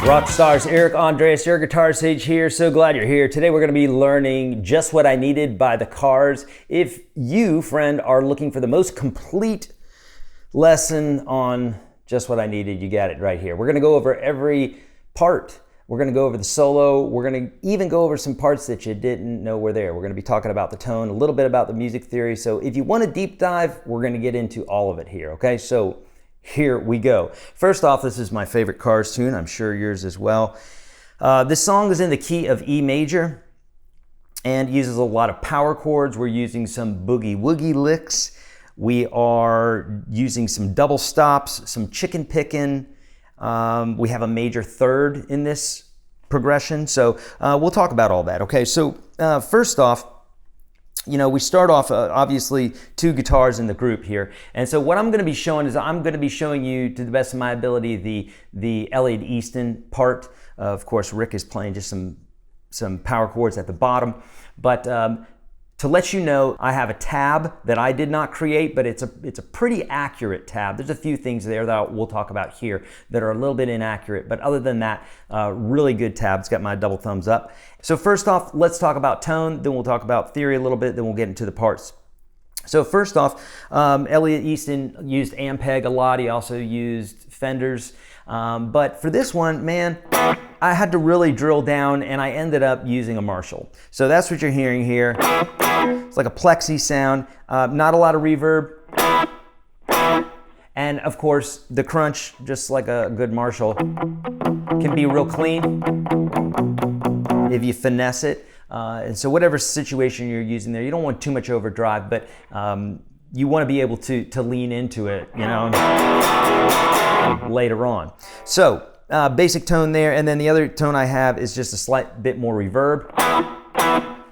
Rock stars, Eric Andreas, YourGuitarSage here. So glad you're here. Today we're going to be learning Just What I Needed by the Cars. If you, friend, are looking for the most complete lesson on Just What I Needed, you got it right here. We're going to go over every part. We're going to go over the solo. We're going to even go over some parts that you didn't know were there. We're going to be talking about the tone, a little bit about the music theory. So if you want a deep dive, we're going to get into all of it here, okay? So here we go. First off, this is my favorite Cars tune. I'm sure yours as well. This song is in the key of E major and uses a lot of power chords. We're using some boogie-woogie licks. We are using some double stops, some chicken picking. We have a major third in this progression. So we'll talk about all that, okay? So first off, you know, we start off, obviously, two guitars in the group here. And so what I'm going to be showing is I'm going to be showing you, to the best of my ability, the Elliot Easton part. Of course, Rick is playing just some power chords at the bottom. But to let you know, I have a tab that I did not create, but it's a pretty accurate tab. There's a few things there that we'll talk about here that are a little bit inaccurate, but other than that, really good tab. It's got my double thumbs up. So first off, let's talk about tone, then we'll talk about theory a little bit, then we'll get into the parts. So first off, Elliot Easton used Ampeg a lot. He also used Fenders. But for this one, man, I had to really drill down and I ended up using a Marshall. So that's what you're hearing here. It's like a plexi sound, not a lot of reverb. And of course, the crunch, just like a good Marshall, can be real clean if you finesse it. And so whatever situation you're using there, you don't want too much overdrive, but you want to be able to lean into it, you know, later on. So basic tone there, and then the other tone I have is just a slight bit more reverb,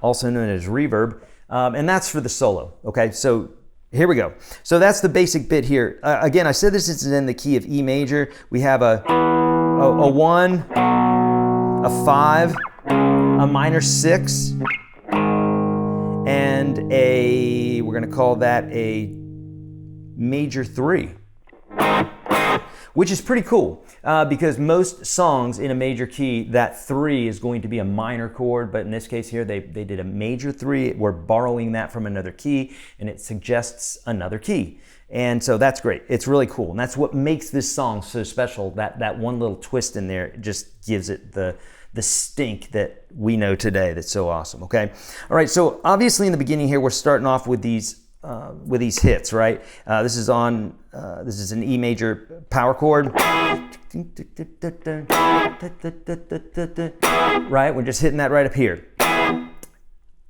also known as reverb, and that's for the solo, okay? So here we go. So that's the basic bit here. Again, I said this is in the key of E major. We have a 1, a 5, a minor 6, and we're going to call that a major 3. Which is pretty cool because most songs in a major key, that 3 is going to be a minor chord, but in this case here, they did a major 3. We're borrowing that from another key, and it suggests another key. And so that's great. It's really cool. And that's what makes this song so special. That one little twist in there just gives it the stink that we know today that's so awesome, okay? All right, so obviously in the beginning here, we're starting off with these hits, right? This is an E major power chord. Right, we're just hitting that right up here.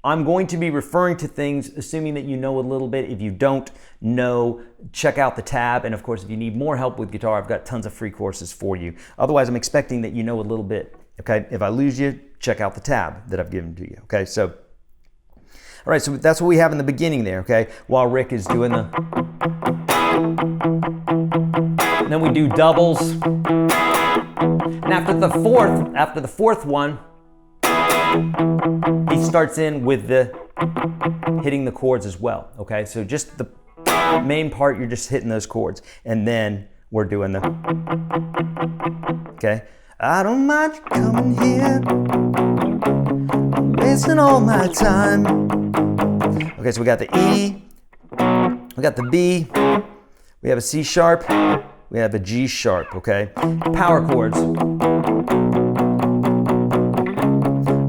I'm going to be referring to things, assuming that you know a little bit. If you don't know, check out the tab. And of course, if you need more help with guitar, I've got tons of free courses for you. Otherwise, I'm expecting that you know a little bit, okay? If I lose you, check out the tab that I've given to you, okay? So, all right, so that's what we have in the beginning there, okay? While Rick is doing the... And then we do doubles. And after the fourth one, he starts in with the hitting the chords as well, okay? So just the main part, you're just hitting those chords. And then we're doing the... Okay? I don't mind you coming here, wasting all my time. Okay, so we got the E, we got the B, we have a C sharp, we have a G sharp, okay? Power chords.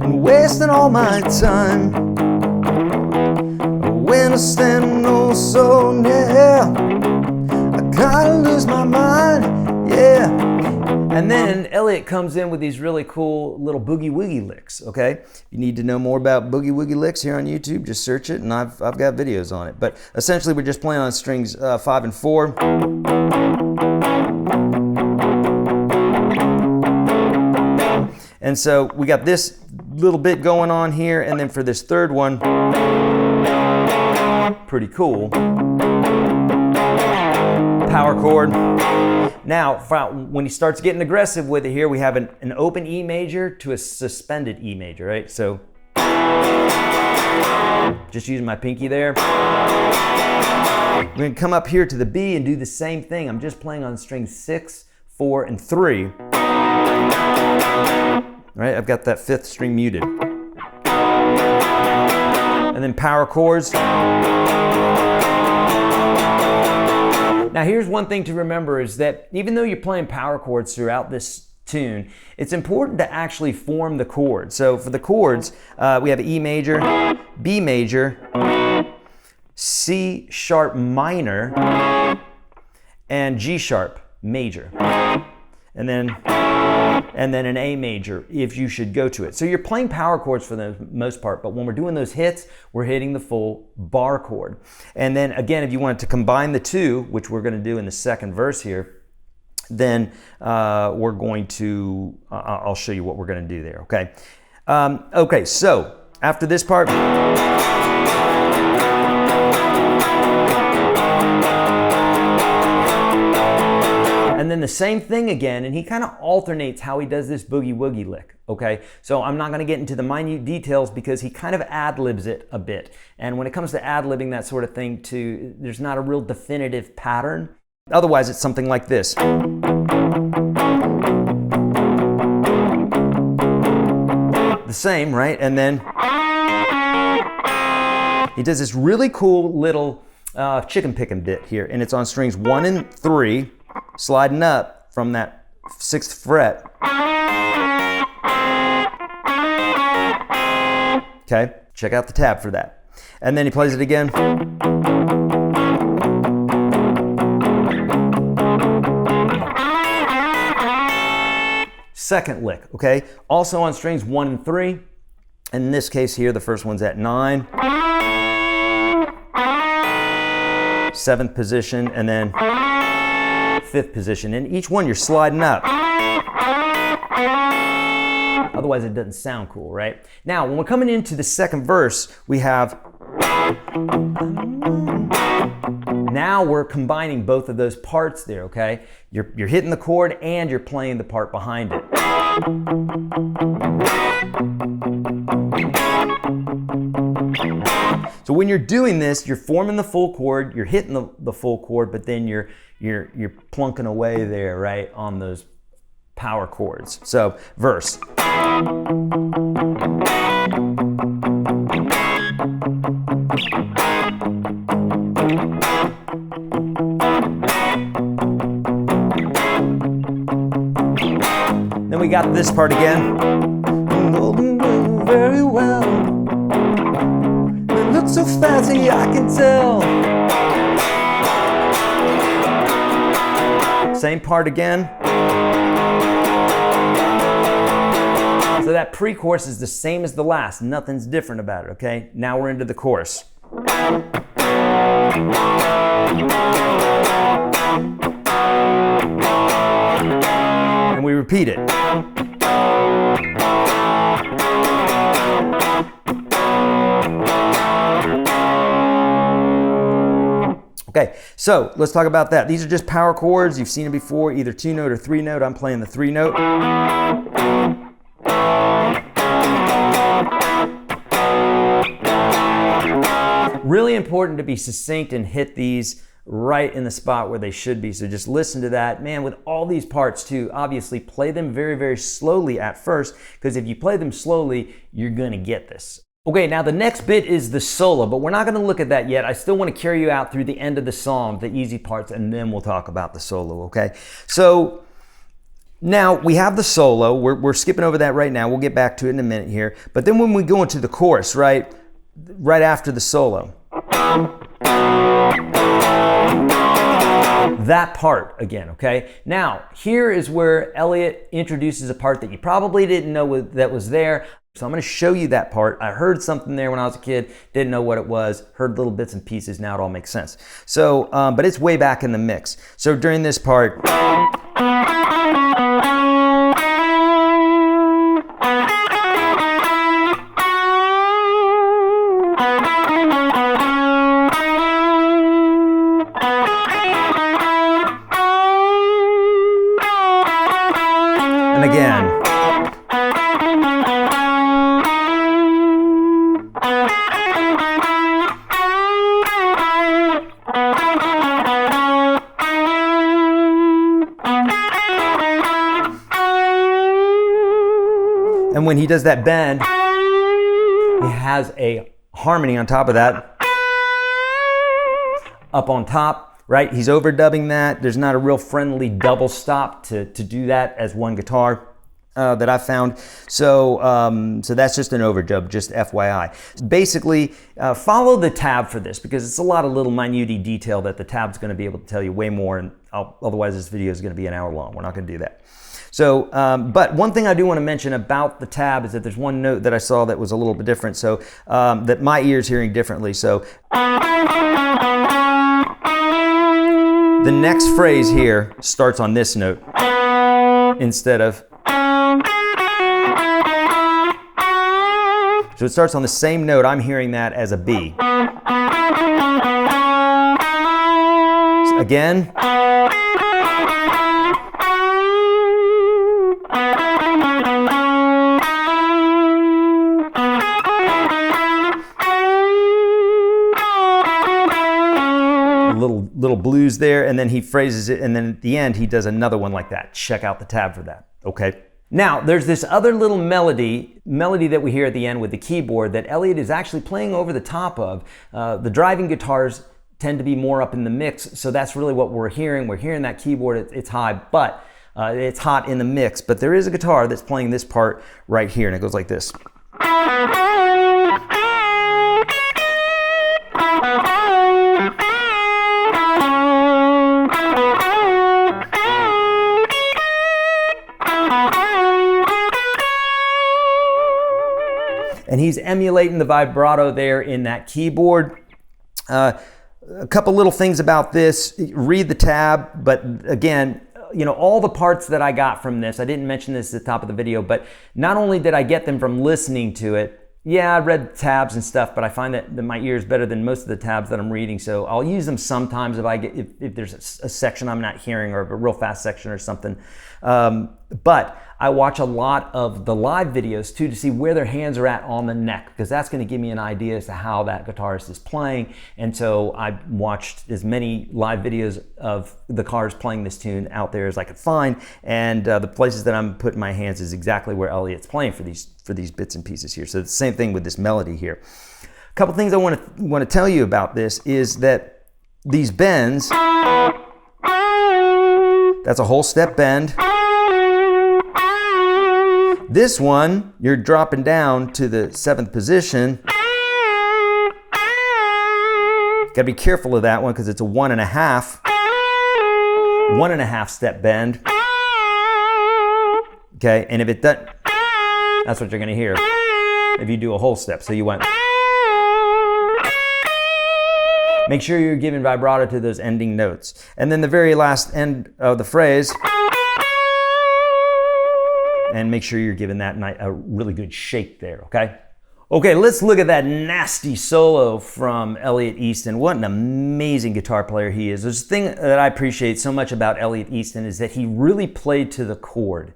I'm wasting all my time when I stand oh so near. I gotta lose my mind, yeah. And then Elliot comes in with these really cool little boogie-woogie licks, okay? If you need to know more about boogie-woogie licks here on YouTube, just search it, and I've got videos on it. But essentially, we're just playing on strings 5 and 4. And so we got this little bit going on here, and then for this third one, pretty cool. Power chord. Now, when he starts getting aggressive with it here, we have an open E major to a suspended E major, right? So, just using my pinky there. We're going to come up here to the B and do the same thing. I'm just playing on strings 6, 4, and 3. Right, I've got that 5th string muted. And then power chords. Now here's one thing to remember is that even though you're playing power chords throughout this tune, it's important to actually form the chords. So for the chords, we have E major, B major, C sharp minor, and G sharp major. And then an A major if you should go to it. So you're playing power chords for the most part, but when we're doing those hits, we're hitting the full bar chord. And then again, if you wanted to combine the two, which we're going to do in the second verse here, then we're going to, I'll show you what we're going to do there, okay? Okay, so after this part, and then the same thing again, and he kind of alternates how he does this boogie woogie lick, okay? So I'm not gonna get into the minute details because he kind of ad-libs it a bit. And when it comes to ad-libbing, that sort of thing too, there's not a real definitive pattern. Otherwise, it's something like this. The same, right? And then he does this really cool little chicken picking bit here, and it's on strings 1 and 3, sliding up from that 6th fret. Okay, check out the tab for that. And then he plays it again. Second lick, okay? Also on strings 1 and 3. In this case here, the first one's at 9. 7th position, and then 5th position. And each one you're sliding up. Otherwise it doesn't sound cool, right? Now, when we're coming into the second verse, we have... Now we're combining both of those parts there, okay? You're hitting the chord and you're playing the part behind it. So when you're doing this, you're forming the full chord, you're hitting the full chord, but then you're plunking away there, right, on those power chords. So, verse. Then we got this part again. Very well. It looks so fancy, I can tell. Same part again. So that pre-chorus is the same as the last. Nothing's different about it, okay? Now we're into the chorus. And we repeat it. Okay, so let's talk about that. These are just power chords. You've seen it before, either 2-note or 3-note. I'm playing the 3-note. Really important to be succinct and hit these right in the spot where they should be. So just listen to that. Man, with all these parts too, obviously play them very, very slowly at first, because if you play them slowly, you're gonna get this. Okay, now the next bit is the solo, but we're not gonna look at that yet. I still wanna carry you out through the end of the song, the easy parts, and then we'll talk about the solo, okay? So now we have the solo. We're skipping over that right now. We'll get back to it in a minute here. But then when we go into the chorus, right after the solo, that part again, okay? Now, here is where Elliot introduces a part that you probably didn't know that was there. So I'm gonna show you that part. I heard something there when I was a kid, didn't know what it was, heard little bits and pieces, now it all makes sense. So, but it's way back in the mix. So during this part, and again. And when he does that bend, he has a harmony on top of that. Up on top, right? He's overdubbing that. There's not a real friendly double stop to do that as one guitar that I found. So, so that's just an overdub, just FYI. Basically, follow the tab for this because it's a lot of little minute detail that the tab's going to be able to tell you way more, and otherwise this video is going to be an hour long. We're not going to do that. So, but one thing I do want to mention about the tab is that there's one note that I saw that was a little bit different, so that my ear's hearing differently. So the next phrase here starts on this note instead of. So it starts on the same note. I'm hearing that as a B. So again. Little blues there, and then he phrases it, and then at the end he does another one like that. Check out the tab for that, okay? Now, there's this other little melody that we hear at the end with the keyboard that Elliot is actually playing over the top of. The driving guitars tend to be more up in the mix, so that's really what we're hearing. We're hearing that keyboard, it's high, but it's hot in the mix. But there is a guitar that's playing this part right here, and it goes like this. And he's emulating the vibrato there in that keyboard. A couple little things about this. Read the tab, but again, you know, all the parts that I got from this, I didn't mention this at the top of the video, but not only did I get them from listening to it, yeah, I read tabs and stuff, but I find that my ear is better than most of the tabs that I'm reading, so I'll use them sometimes if there's a section I'm not hearing or a real fast section or something. But I watch a lot of the live videos too to see where their hands are at on the neck, because that's going to give me an idea as to how that guitarist is playing. And so I watched as many live videos of the cars playing this tune out there as I could find, and the places that I'm putting my hands is exactly where Elliot's playing for these bits and pieces here. So it's the same thing with this melody here. A couple things I want to tell you about this is that these bends, that's a whole step bend. This one, you're dropping down to the 7th position. Gotta be careful of that one because it's a 1.5 step bend. Okay, and if it doesn't, that's what you're gonna hear if you do a whole step. So you went. Make sure you're giving vibrato to those ending notes. And then the very last end of the phrase, and make sure you're giving that a really good shake there, okay? Okay, let's look at that nasty solo from Elliot Easton. What an amazing guitar player he is. There's a thing that I appreciate so much about Elliot Easton is that he really played to the chord.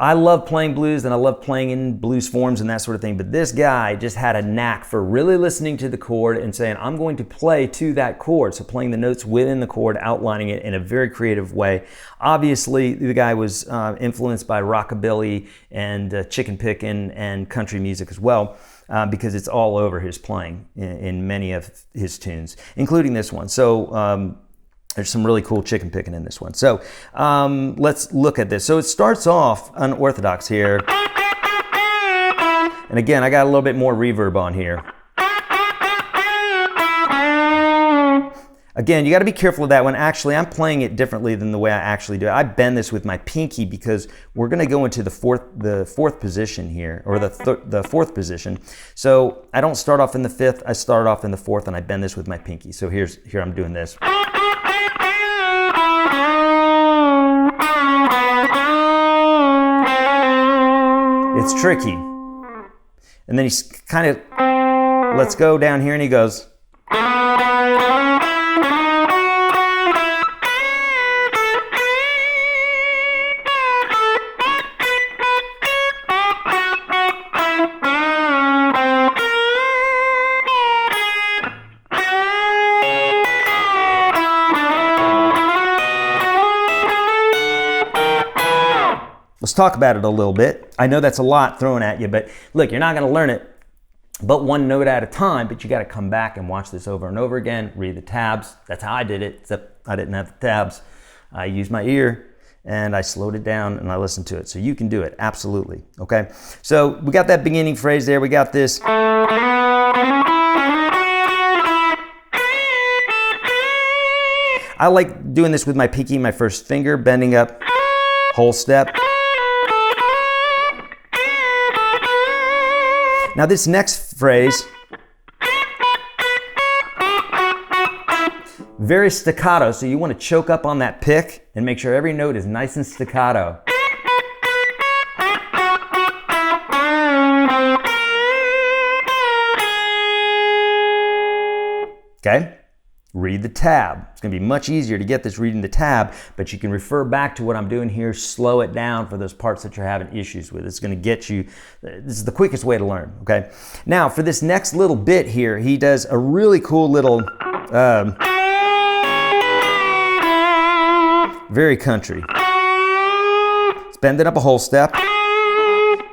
I love playing blues and I love playing in blues forms and that sort of thing, but this guy just had a knack for really listening to the chord and saying, I'm going to play to that chord. So playing the notes within the chord, outlining it in a very creative way. Obviously, the guy was influenced by rockabilly and chicken picking and country music as well, because it's all over his playing in many of his tunes, including this one. So, there's some really cool chicken picking in this one. So let's look at this. So it starts off unorthodox here. And again, I got a little bit more reverb on here. Again, you got to be careful of that one. Actually, I'm playing it differently than the way I actually do it. I bend this with my pinky because we're going to go into the fourth position here, or the fourth position. So I don't start off in the 5th. I start off in the 4th, and I bend this with my pinky. So here I'm doing this. It's tricky. And then he kind of lets go down here and he goes. let's talk about it a little bit. I know that's a lot thrown at you, but look, you're not going to learn it but one note at a time, but you got to come back and watch this over and over again, read the tabs. That's how I did it, except I didn't have the tabs. I used my ear and I slowed it down and I listened to it. So you can do it, absolutely, okay? So we got that beginning phrase there. We got this. I like doing this with my pinky, my first finger, bending up, whole step. Now this next phrase, very staccato, so you want to choke up on that pick and make sure every note is nice and staccato. Okay? Read the tab. It's going to be much easier to get this reading the tab, but you can refer back to what I'm doing here, slow it down for those parts that you're having issues with. It's going to get you, this is the quickest way to learn, okay? Now, for this next little bit here, he does a really cool little, very country. He's bending up a whole step,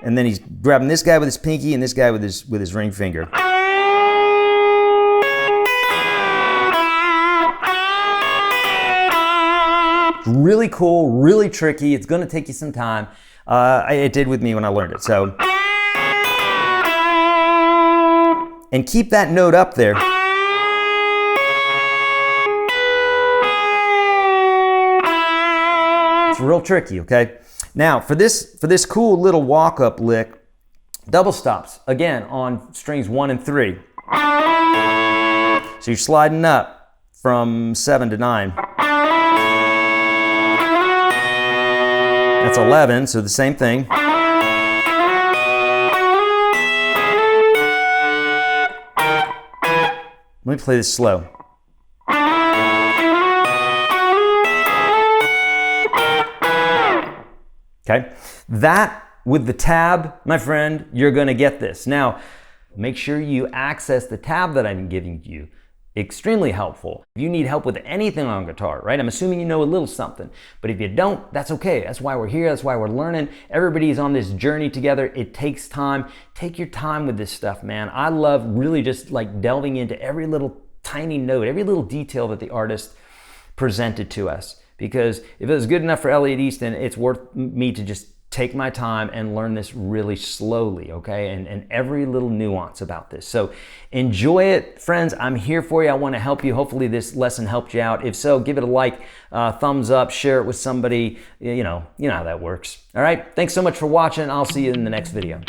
and then he's grabbing this guy with his pinky and this guy with his ring finger. Really cool, really tricky. It's going to take you some time. It did with me when I learned it. So, and keep that note up there. It's real tricky, okay? Now, for this cool little walk-up lick, double stops, again, on strings 1 and 3. So you're sliding up from 7 to 9. That's 11, so the same thing. Let me play this slow. Okay, that with the tab, my friend, you're gonna get this. Now, make sure you access the tab that I'm giving you. Extremely helpful. If you need help with anything on guitar, right? I'm assuming you know a little something, but if you don't, that's okay. That's why we're here. That's why we're learning. Everybody's on this journey together. It takes time. Take your time with this stuff, man. I love really just like delving into every little tiny note, every little detail that the artist presented to us. Because if it was good enough for Elliot Easton, it's worth me to just take my time and learn this really slowly, okay? And every little nuance about this. So enjoy it, friends. I'm here for you. I want to help you. Hopefully this lesson helped you out. If so, give it a like, thumbs up, share it with somebody. You know how that works. All right, thanks so much for watching. I'll see you in the next video.